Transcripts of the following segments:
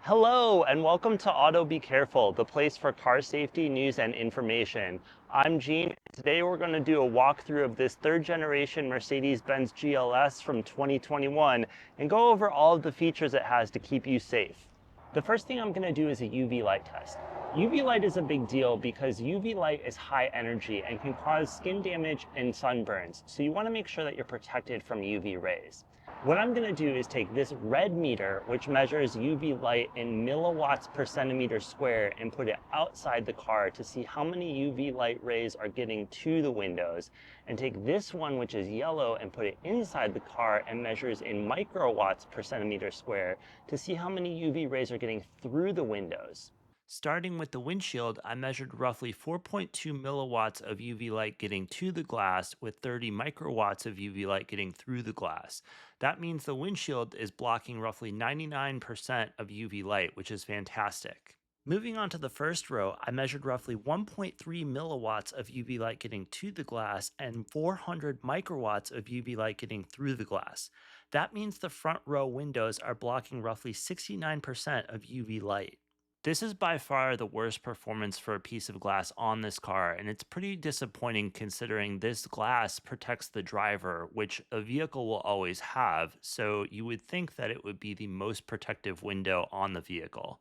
Hello, and welcome to Auto Be Careful, the place for car safety news and information. I'm Gene. Today we're going to do a walkthrough of this third generation Mercedes-Benz GLS from 2021 and go over all of the features it has to keep you safe. The first thing I'm going to do is a UV light test. UV light is a big deal because UV light is high energy and can cause skin damage and sunburns, so you want to make sure that you're protected from UV rays. What I'm going to do is take this red meter, which measures UV light in milliwatts per centimeter square, and put it outside the car to see how many UV light rays are getting to the windows, and take this one, which is yellow, and put it inside the car and measures in microwatts per centimeter square to see how many UV rays are getting through the windows. Starting with the windshield, I measured roughly 4.2 milliwatts of UV light getting to the glass with 30 microwatts of UV light getting through the glass. That means the windshield is blocking roughly 99% of UV light, which is fantastic. Moving on to the first row, I measured roughly 1.3 milliwatts of UV light getting to the glass and 400 microwatts of UV light getting through the glass. That means the front row windows are blocking roughly 69% of UV light. This is by far the worst performance for a piece of glass on this car, and it's pretty disappointing considering this glass protects the driver, which a vehicle will always have, so you would think that it would be the most protective window on the vehicle.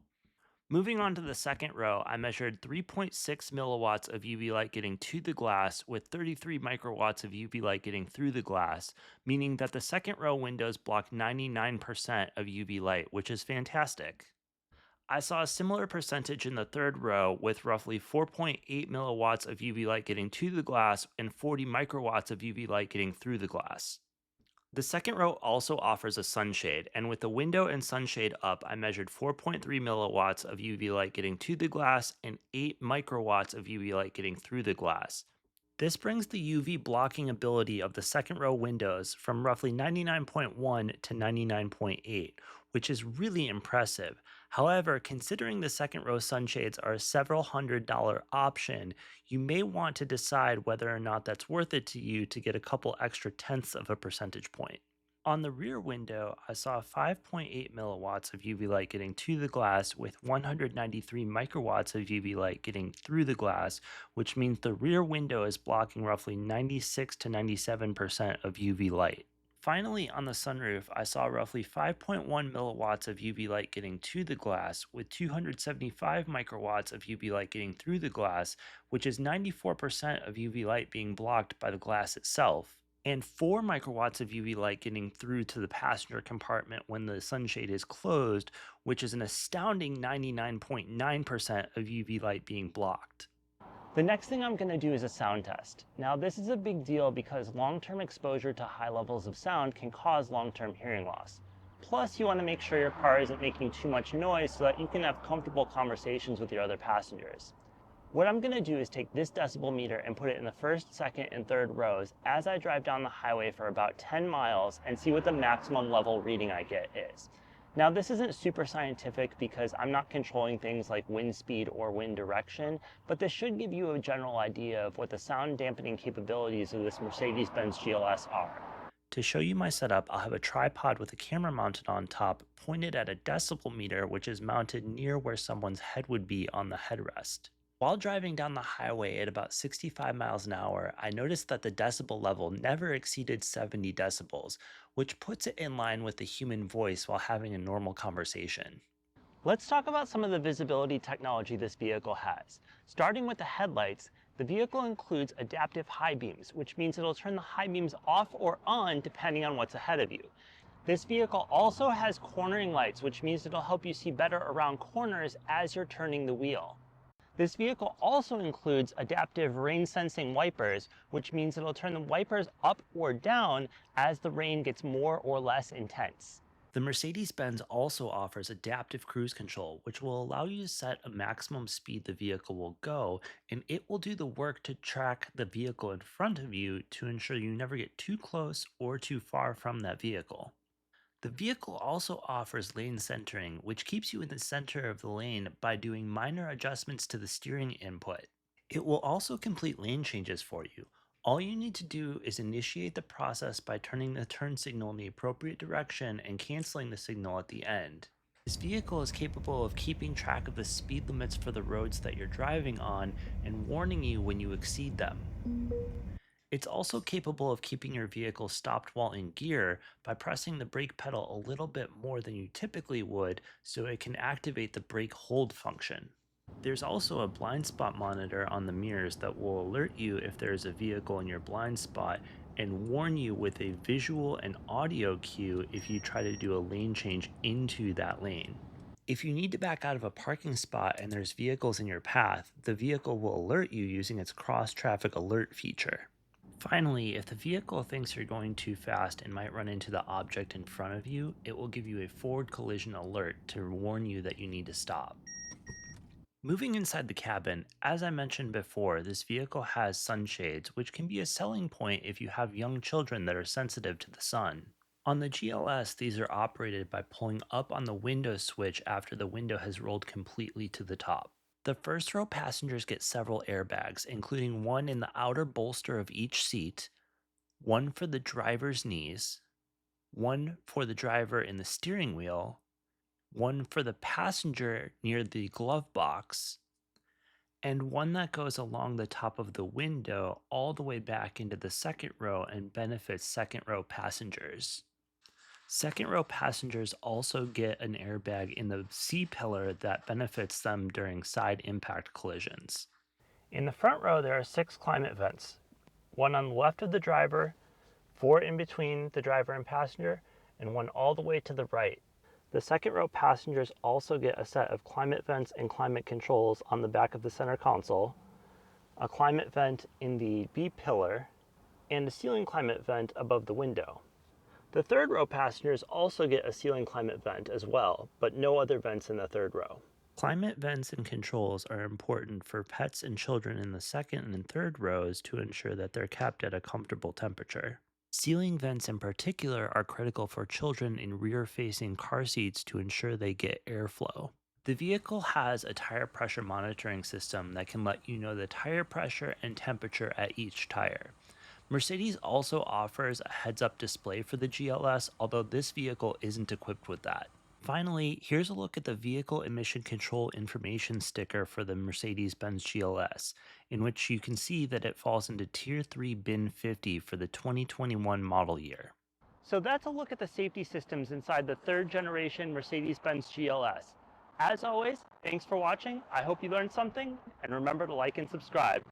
Moving on to the second row, I measured 3.6 milliwatts of UV light getting to the glass with 33 microwatts of UV light getting through the glass, meaning that the second row windows block 99% of UV light, which is fantastic. I saw a similar percentage in the third row with roughly 4.8 milliwatts of UV light getting to the glass and 40 microwatts of UV light getting through the glass. The second row also offers a sunshade, and with the window and sunshade up, I measured 4.3 milliwatts of UV light getting to the glass and 8 microwatts of UV light getting through the glass. This brings the UV blocking ability of the second row windows from roughly 99.1 to 99.8, which is really impressive. However, considering the second row sunshades are a several $100 option, you may want to decide whether or not that's worth it to you to get a couple extra tenths of a percentage point. On the rear window, I saw 5.8 milliwatts of UV light getting to the glass with 193 microwatts of UV light getting through the glass, which means the rear window is blocking roughly 96 to 97% of UV light. Finally, on the sunroof, I saw roughly 5.1 milliwatts of UV light getting to the glass with 275 microwatts of UV light getting through the glass, which is 94% of UV light being blocked by the glass itself, and 4 microwatts of UV light getting through to the passenger compartment when the sunshade is closed, which is an astounding 99.9% of UV light being blocked. The next thing I'm going to do is a sound test. Now, this is a big deal because long-term exposure to high levels of sound can cause long-term hearing loss. Plus, you want to make sure your car isn't making too much noise so that you can have comfortable conversations with your other passengers. What I'm going to do is take this decibel meter and put it in the first, second, and third rows as I drive down the highway for about 10 miles and see what the maximum level reading I get is. Now, this isn't super scientific because I'm not controlling things like wind speed or wind direction, but this should give you a general idea of what the sound dampening capabilities of this Mercedes-Benz GLS are. To show you my setup, I'll have a tripod with a camera mounted on top, pointed at a decibel meter, which is mounted near where someone's head would be on the headrest. While driving down the highway at about 65 miles an hour, I noticed that the decibel level never exceeded 70 decibels, which puts it in line with the human voice while having a normal conversation. Let's talk about some of the visibility technology this vehicle has. Starting with the headlights, the vehicle includes adaptive high beams, which means it'll turn the high beams off or on depending on what's ahead of you. This vehicle also has cornering lights, which means it'll help you see better around corners as you're turning the wheel. This vehicle also includes adaptive rain sensing wipers, which means it'll turn the wipers up or down as the rain gets more or less intense. The Mercedes-Benz also offers adaptive cruise control, which will allow you to set a maximum speed the vehicle will go, and it will do the work to track the vehicle in front of you to ensure you never get too close or too far from that vehicle. The vehicle also offers lane centering, which keeps you in the center of the lane by doing minor adjustments to the steering input. It will also complete lane changes for you. All you need to do is initiate the process by turning the turn signal in the appropriate direction and canceling the signal at the end. This vehicle is capable of keeping track of the speed limits for the roads that you're driving on and warning you when you exceed them. It's also capable of keeping your vehicle stopped while in gear by pressing the brake pedal a little bit more than you typically would so it can activate the brake hold function. There's also a blind spot monitor on the mirrors that will alert you if there is a vehicle in your blind spot and warn you with a visual and audio cue if you try to do a lane change into that lane. If you need to back out of a parking spot and there's vehicles in your path, the vehicle will alert you using its cross traffic alert feature. Finally, if the vehicle thinks you're going too fast and might run into the object in front of you, it will give you a forward collision alert to warn you that you need to stop. Moving inside the cabin, as I mentioned before, this vehicle has sunshades, which can be a selling point if you have young children that are sensitive to the sun. On the GLS, these are operated by pulling up on the window switch after the window has rolled completely to the top. The first row passengers get several airbags, including one in the outer bolster of each seat, one for the driver's knees, one for the driver in the steering wheel, one for the passenger near the glove box, and one that goes along the top of the window all the way back into the second row and benefits second row passengers. Second row passengers also get an airbag in the C pillar that benefits them during side impact collisions. In the front row, there are 6 climate vents, one on the left of the driver, 4 in between the driver and passenger, and one all the way to the right. The second row passengers also get a set of climate vents and climate controls on the back of the center console, a climate vent in the B pillar, and a ceiling climate vent above the window. The third row passengers also get a ceiling climate vent as well, but no other vents in the third row. Climate vents and controls are important for pets and children in the second and third rows to ensure that they're kept at a comfortable temperature. Ceiling vents in particular are critical for children in rear-facing car seats to ensure they get airflow. The vehicle has a tire pressure monitoring system that can let you know the tire pressure and temperature at each tire. Mercedes also offers a heads-up display for the GLS, although this vehicle isn't equipped with that. Finally, here's a look at the vehicle emission control information sticker for the Mercedes-Benz GLS, in which you can see that it falls into Tier 3 Bin 50 for the 2021 model year. So that's a look at the safety systems inside the third generation Mercedes-Benz GLS. As always, thanks for watching. I hope you learned something, and remember to like and subscribe.